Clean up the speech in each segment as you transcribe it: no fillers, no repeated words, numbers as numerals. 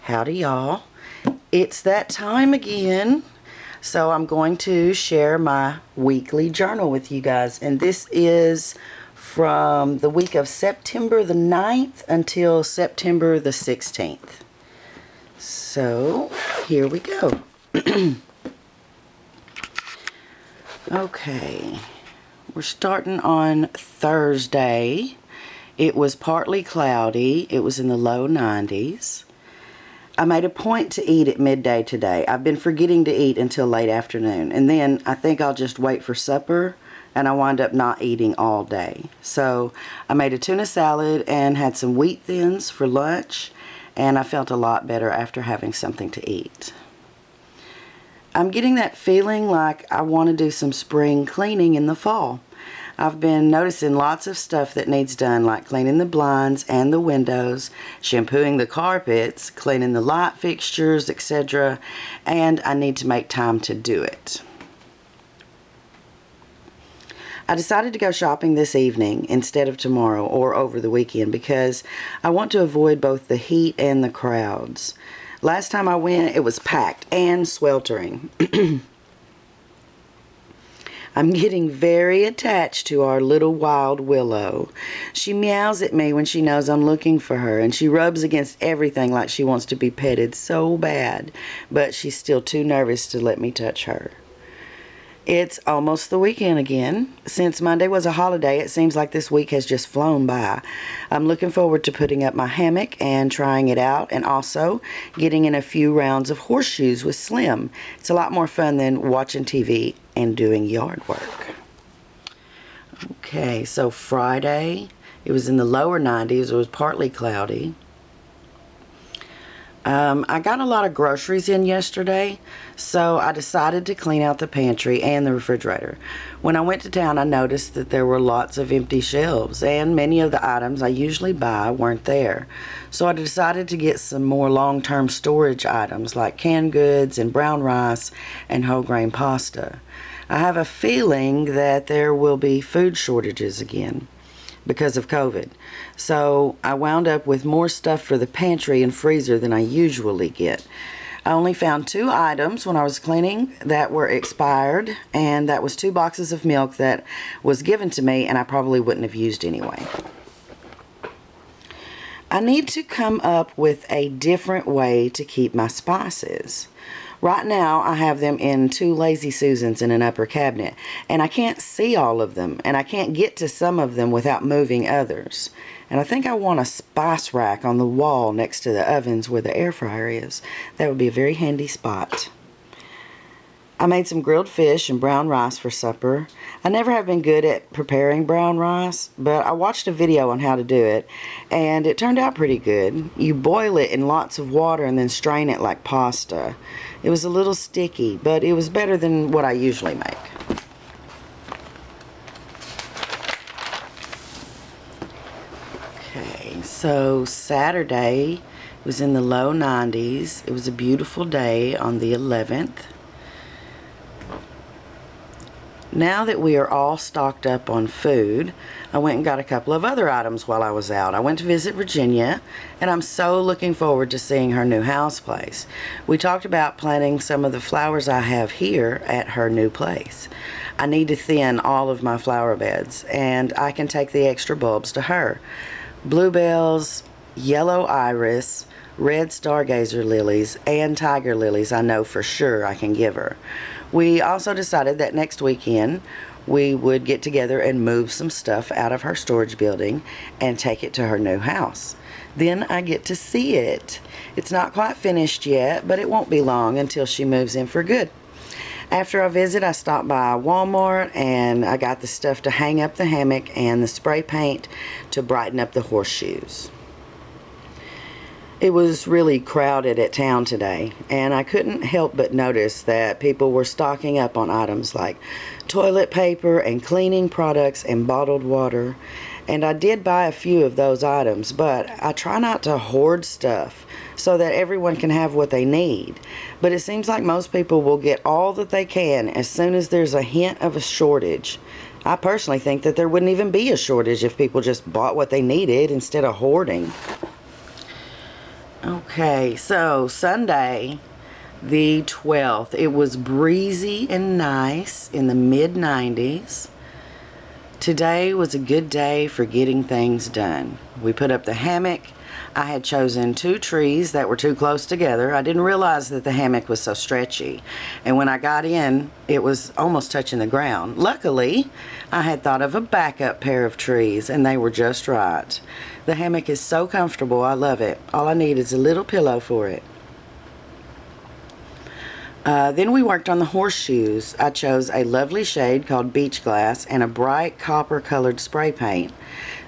Howdy y'all. It's that time again. So I'm going to share my weekly journal with you guys. And this is from the week of September the 9th until September the 16th. So here we go. Okay. We're starting on Thursday. It was partly cloudy. It was in the low 90s. I made a point to eat at midday today. I've been forgetting to eat until late afternoon. And then I think I'll just wait for supper, and I wind up not eating all day. So I made a tuna salad and had some wheat thins for lunch, and I felt a lot better after having something to eat. I'm getting that feeling like I want to do some spring cleaning in the fall. I've been noticing lots of stuff that needs done, like cleaning the blinds and the windows, shampooing the carpets, cleaning the light fixtures, etc. And I need to make time to do it. I decided to go shopping this evening instead of tomorrow or over the weekend because I want to avoid both the heat and the crowds. Last time I went, it was packed and sweltering. I'm getting very attached to our little wild Willow. She meows at me when she knows I'm looking for her, and she rubs against everything like she wants to be petted so bad, but she's still too nervous to let me touch her. It's almost the weekend again. Since Monday was a holiday, it seems like this week has just flown by. I'm looking forward to putting up my hammock and trying it out, and also getting in a few rounds of horseshoes with Slim. It's a lot more fun than watching TV and doing yard work. Okay, so Friday, it was in the lower 90s. It was partly cloudy. I got a lot of groceries in yesterday, so I decided to clean out the pantry and the refrigerator. When I went to town, I noticed that there were lots of empty shelves, and many of the items I usually buy weren't there. So I decided to get some more long-term storage items like canned goods and brown rice and whole grain pasta. I have a feeling that there will be food shortages again because of COVID. So I wound up with more stuff for the pantry and freezer than I usually get. I only found 2 items when I was cleaning that were expired, and that was 2 boxes of milk that was given to me and I probably wouldn't have used anyway. I need to come up with a different way to keep my spices. Right now, I have them in 2 Lazy Susans in an upper cabinet, and I can't see all of them, and I can't get to some of them without moving others. And I think I want a spice rack on the wall next to the ovens where the air fryer is. That would be a very handy spot. I made some grilled fish and brown rice for supper. I never have been good at preparing brown rice, but I watched a video on how to do it, and it turned out pretty good. You boil it in lots of water and then strain it like pasta. It was a little sticky, but it was better than what I usually make. Okay, so Saturday was in the low 90s. It was a beautiful day on the 11th. Now that we are all stocked up on food, I went and got a couple of other items while I was out. I went to visit Virginia, and I'm so looking forward to seeing her new house place. We talked about planting some of the flowers I have here at her new place. I need to thin all of my flower beds, and I can take the extra bulbs to her. Bluebells, yellow iris, red stargazer lilies, and tiger lilies I know for sure I can give her. We also decided that next weekend we would get together and move some stuff out of her storage building and take it to her new house. Then I get to see it. It's not quite finished yet, but it won't be long until she moves in for good. After our visit, I stopped by Walmart and I got the stuff to hang up the hammock and the spray paint to brighten up the horseshoes. It was really crowded at town today, and I couldn't help but notice that people were stocking up on items like toilet paper and cleaning products and bottled water. And I did buy a few of those items, but I try not to hoard stuff so that everyone can have what they need. But it seems like most people will get all that they can as soon as there's a hint of a shortage. I personally think that there wouldn't even be a shortage if people just bought what they needed instead of hoarding. Okay, so Sunday the 12th, it was breezy and nice in the mid 90s. Today was a good day for getting things done. We put up the hammock. I had chosen 2 trees that were too close together. I didn't realize that the hammock was so stretchy. And when I got in, it was almost touching the ground. Luckily, I had thought of a backup pair of trees, and they were just right. The hammock is so comfortable. I love it. All I need is a little pillow for it. Then we worked on the horseshoes. I chose a lovely shade called Beach Glass and a bright copper colored spray paint.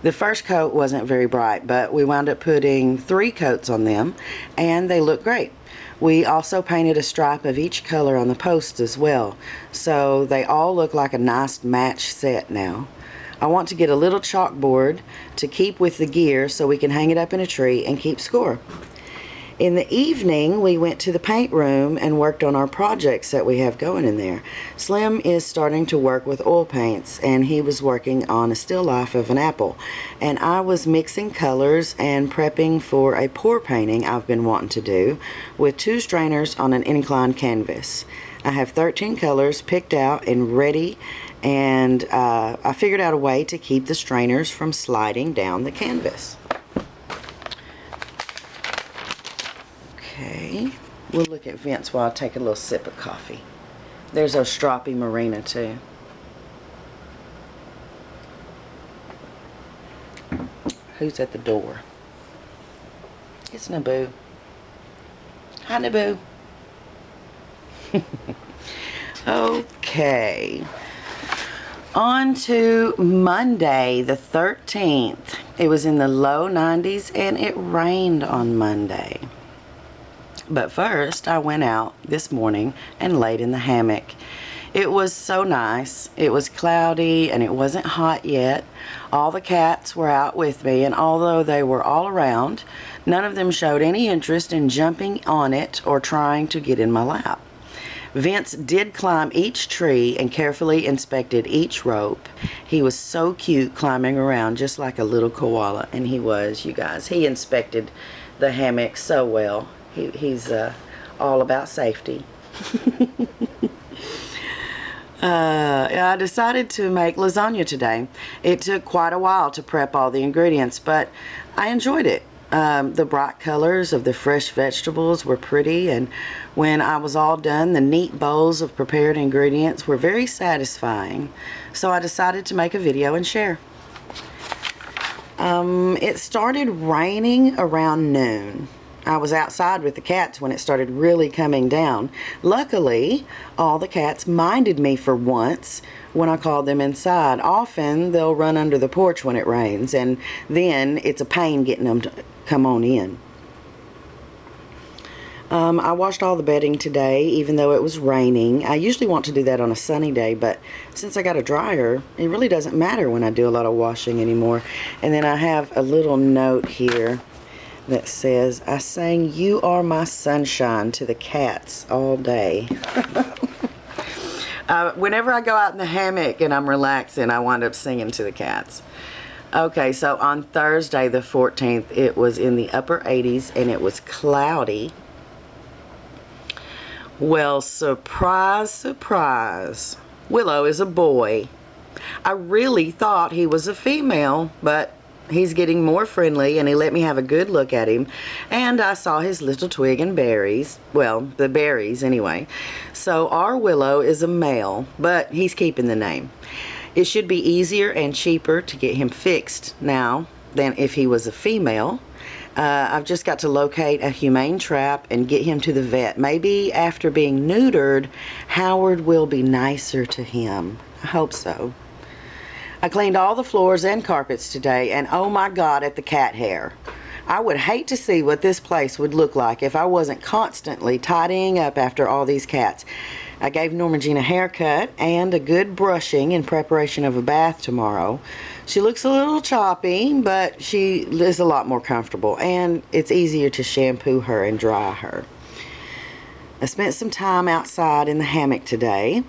The first coat wasn't very bright, but we wound up putting 3 coats on them, and they look great. We also painted a stripe of each color on the posts as well, so they all look like a nice match set now. I want to get a little chalkboard to keep with the gear so we can hang it up in a tree and keep score. In the evening, we went to the paint room and worked on our projects that we have going in there. Slim is starting to work with oil paints, and he was working on a still life of an apple. And I was mixing colors and prepping for a pour painting I've been wanting to do with 2 strainers on an inclined canvas. I have 13 colors picked out and ready, and I figured out a way to keep the strainers from sliding down the canvas. Okay, we'll look at Vince while I take a little sip of coffee. There's Ostropi Marina too. Who's at the door? It's Naboo. Hi, Naboo. Okay. On to Monday the 13th. It was in the low 90s and it rained on Monday. But first, I went out this morning and laid in the hammock. It was so nice. It was cloudy and it wasn't hot yet. All the cats were out with me, and although they were all around, none of them showed any interest in jumping on it or trying to get in my lap. Vince did climb each tree and carefully inspected each rope. He was so cute climbing around just like a little koala, and he was, you guys. He inspected the hammock so well. He's all about safety. I decided to make lasagna today. It took quite a while to prep all the ingredients, but I enjoyed it. The bright colors of the fresh vegetables were pretty, and when I was all done, the neat bowls of prepared ingredients were very satisfying. So I decided to make a video and share. It started raining around noon. I was outside with the cats when it started really coming down. Luckily, all the cats minded me for once when I called them inside. Often, they'll run under the porch when it rains, and then it's a pain getting them to come on in. I washed all the bedding today, even though it was raining. I usually want to do that on a sunny day, but since I got a dryer, it really doesn't matter when I do a lot of washing anymore. And then I have a little note here that says, I sang "You Are My Sunshine" to the cats all day. Whenever I go out in the hammock and I'm relaxing, I wind up singing to the cats. Okay, so on Thursday the 14th, it was in the upper 80s and it was cloudy. Well, surprise, surprise, Willow is a boy. I really thought he was a female, but he's getting more friendly, and he let me have a good look at him, and I saw his little twig and berries. Well, the berries anyway. So our Willow is a male, but he's keeping the name. It should be easier and cheaper to get him fixed now than if he was a female. I've just got to locate a humane trap and get him to the vet. Maybe after being neutered, Howard will be nicer to him. I hope so. I cleaned all the floors and carpets today, and oh my God, at the cat hair. I would hate to see what this place would look like if I wasn't constantly tidying up after all these cats. I gave Norma Jean a haircut and a good brushing in preparation of a bath tomorrow. She looks a little choppy, but she is a lot more comfortable, and it's easier to shampoo her and dry her. I spent some time outside in the hammock today.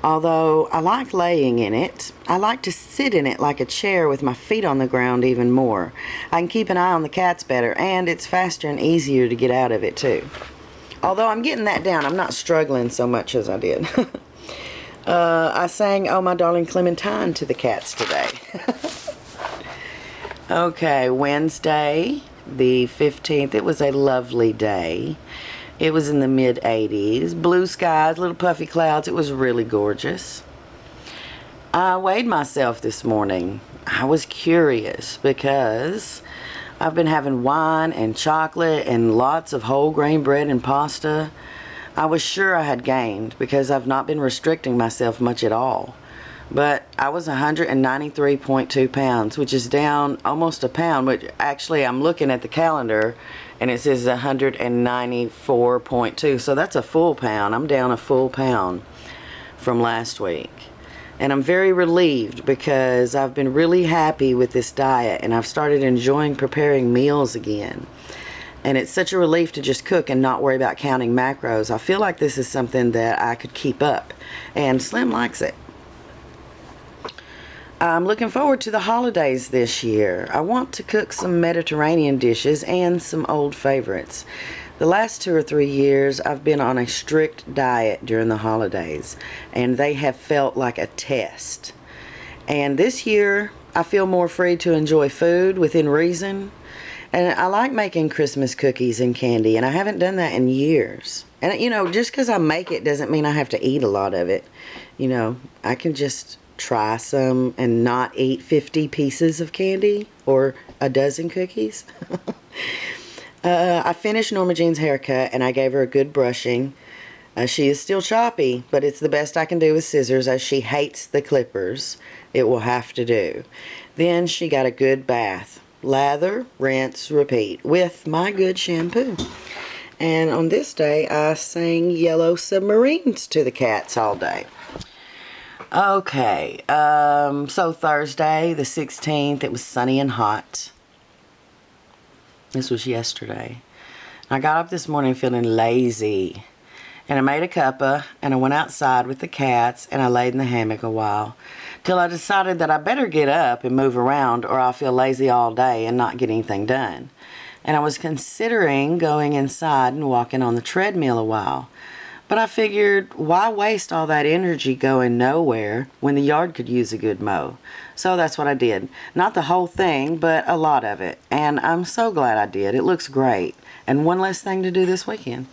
Although I like laying in it, I like to sit in it like a chair with my feet on the ground even more. I can keep an eye on the cats better, and it's faster and easier to get out of it too. Although I'm getting that down, I'm not struggling so much as I did. I sang "Oh My Darling Clementine" to the cats today. Okay, Wednesday the 15th, it was a lovely day. It was in the mid-80s, blue skies, little puffy clouds. It was really gorgeous. I weighed myself this morning. I was curious because I've been having wine and chocolate and lots of whole grain bread and pasta. I was sure I had gained because I've not been restricting myself much at all. But I was 193.2 pounds, which is down almost a pound, which actually I'm looking at the calendar and it says 194.2, so that's a full pound. I'm down a full pound from last week. And I'm very relieved because I've been really happy with this diet and I've started enjoying preparing meals again. And it's such a relief to just cook and not worry about counting macros. I feel like this is something that I could keep up, and Slim likes it. I'm looking forward to the holidays this year. I want to cook some Mediterranean dishes and some old favorites. The last 2 or 3 years I've been on a strict diet during the holidays, and they have felt like a test. And this year I feel more free to enjoy food within reason. And I like making Christmas cookies and candy, and I haven't done that in years. And you know, just because I make it doesn't mean I have to eat a lot of it. You know, I can just try some and not eat 50 pieces of candy or a dozen cookies. I finished Norma Jean's haircut and I gave her a good brushing. She is still choppy, but it's the best I can do with scissors as she hates the clippers. It will have to do. Then she got a good bath. Lather, rinse, repeat with my good shampoo. And on this day I sang Yellow Submarines to the cats all day. Okay, so Thursday the 16th, it was sunny and hot. This was yesterday. I got up this morning feeling lazy, and I made a cuppa, and I went outside with the cats, and I laid in the hammock a while, till I decided that I better get up and move around, or I'll feel lazy all day and not get anything done. And I was considering going inside and walking on the treadmill a while. But I figured, why waste all that energy going nowhere when the yard could use a good mow? So that's what I did. Not the whole thing, but a lot of it. And I'm so glad I did. It looks great. And one less thing to do this weekend.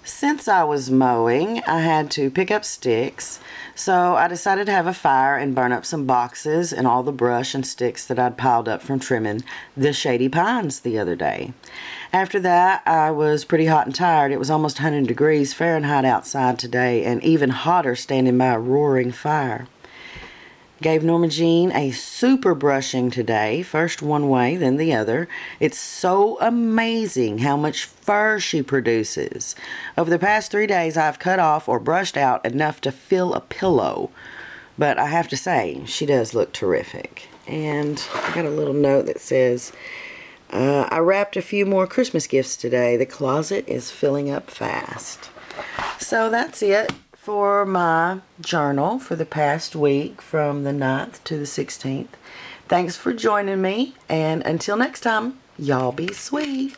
Since I was mowing, I had to pick up sticks, so I decided to have a fire and burn up some boxes and all the brush and sticks that I'd piled up from trimming the shady pines the other day. After that, I was pretty hot and tired. It was almost 100 degrees Fahrenheit outside today, and even hotter standing by a roaring fire. Gave Norma Jean a super brushing today, first one way, then the other. It's so amazing how much fur she produces. Over the past 3 days, I've cut off or brushed out enough to fill a pillow. But I have to say, she does look terrific. And I got a little note that says, I wrapped a few more Christmas gifts today. The closet is filling up fast. So that's it for my journal for the past week from the 9th to the 16th. Thanks for joining me, and until next time, y'all be sweet.